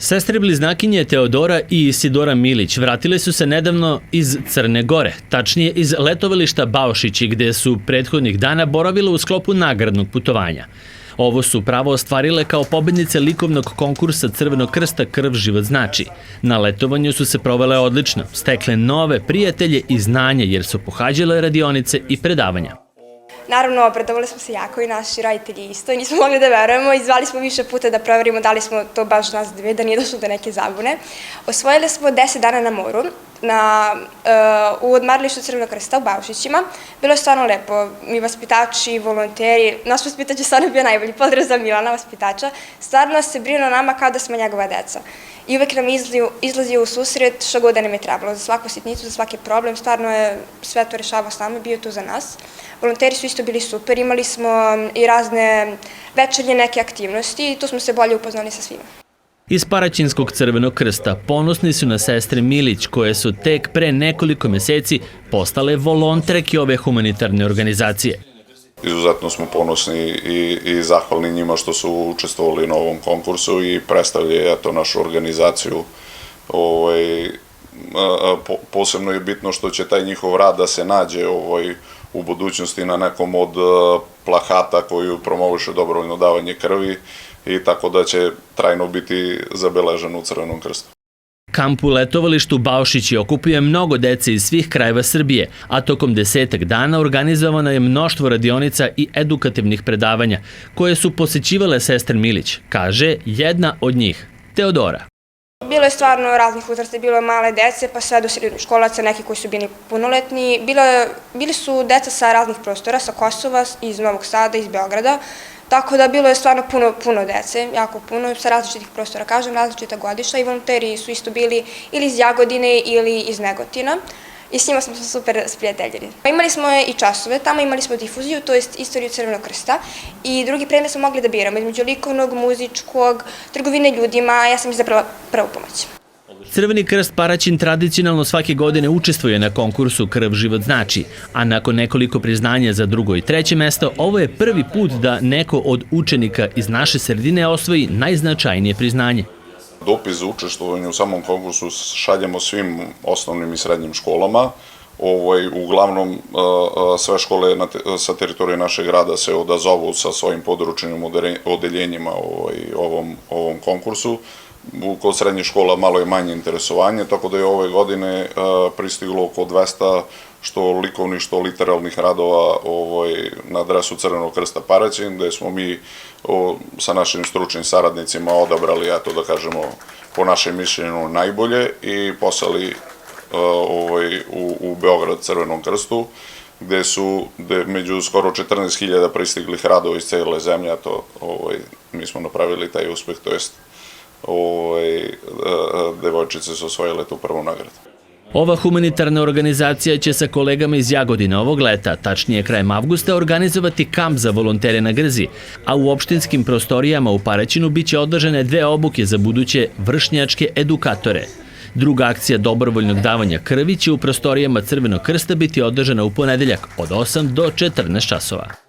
Sestre bliznakinje Teodora i Isidora Milić vratile su se nedavno iz Crne Gore, tačnije iz letovališta Baušići, gde su prethodnih dana boravile u sklopu nagradnog putovanja. Ovo su pravo ostvarile kao pobednice likovnog konkursa Crvenog krsta Krv život znači. Na letovanju su se provele odlično, stekle nove prijatelje i znanje jer su pohađale radionice i predavanja. Naravno, obradovali smo se jako i naši roditelji isto i nismo mogli da verujemo i zvali smo više puta da proverimo da li smo to baš nas dve, da nije došlo do neke zabune. Osvojili smo 10 dana na moru, u odmaralištu Crvenog krsta u Baušićima. Bilo je stvarno lepo, mi vaspitači, volonteri, naš vaspitač je stvarno bio najbolji, pozdrav za Milana, vaspitača, stvarno se brinu o nama kao da smo njegova deca. I uvek nam izlazio u susret što god da nam je trebalo, za svaku sitnicu, za svaki problem, stvarno je sve to rešavao s nama, bio tu za nas. Volonteri su isto bili super, imali smo i razne večernje neke aktivnosti i tu smo se bolje upoznali sa svima. Iz Paraćinskog Crvenog krsta ponosni su na sestre Milić, koje su tek pre nekoliko meseci postale volonterke ove humanitarne organizacije. Izuzetno smo ponosni i zahvalni njima što su učestvovali na ovom konkursu i predstavljaju našu organizaciju. Posebno je bitno što će taj njihov rad da se nađe u budućnosti na nekom od plakata koju promoviše dobrovoljno davanje krvi i tako da će trajno biti zabeležen u Crvenom krstu. Kamp u letovalištu Baušići okupuje mnogo dece iz svih krajeva Srbije, a tokom 10 dana organizovano je mnoštvo radionica i edukativnih predavanja, koje su posećivale sestre Milić, kaže jedna od njih, Teodora. Bilo je stvarno raznih uzrasta, bilo je male dece, pa sve do srednjoškolaca, neki koji su bili punoletni. Bili su deca sa raznih prostora, sa Kosova, iz Novog Sada, iz Beograda, tako da bilo je stvarno puno dece, jako puno, sa različitih prostora, kažem, različita godišta i volonteri su isto bili ili iz Jagodine ili iz Negotina i s njima smo se super sprijateljili. Imali smo i časove, tamo imali smo difuziju, to je istoriju Crvenog krsta i drugi predmet smo mogli da biramo između likovnog, muzičkog, trgovine ljudima, ja sam izabrala prvu pomoć. Crveni krst Paraćin tradicionalno svake godine učestvuje na konkursu Krv život znači, a nakon nekoliko priznanja za drugo i treće mesto, ovo je prvi put da neko od učenika iz naše sredine osvoji najznačajnije priznanje. Dopis za učestvovanje u samom konkursu šaljemo svim osnovnim i srednjim školama. Uglavnom, sve škole sa teritorije našeg grada se odazovu sa svojim područnim odeljenjima ovom konkursu. Kod srednjih škola malo je manje interesovanje, tako da je ove godine pristiglo oko 200 što likovnih, što literalnih radova na adresu Crvenog krsta Paraćin, gde smo mi sa našim stručnim saradnicima odabrali, da kažemo, po našem mišljenju najbolje i poslali u Beograd Crvenom krstu, gde su među skoro 14.000 pristiglih radova iz cele zemlje, a to mi smo napravili taj uspeh, to jest devojčice su osvojile tu prvu nagradu. Ova humanitarna organizacija će sa kolegama iz Jagodine ovog leta, tačnije krajem avgusta, organizovati kamp za volontere na Grzi, a u opštinskim prostorijama u Paraćinu biće održane 2 obuke za buduće vršnjačke edukatore. Druga akcija dobrovoljnog davanja krvi će u prostorijama Crvenog krsta biti održana u ponedeljak od 8 do 14 časova.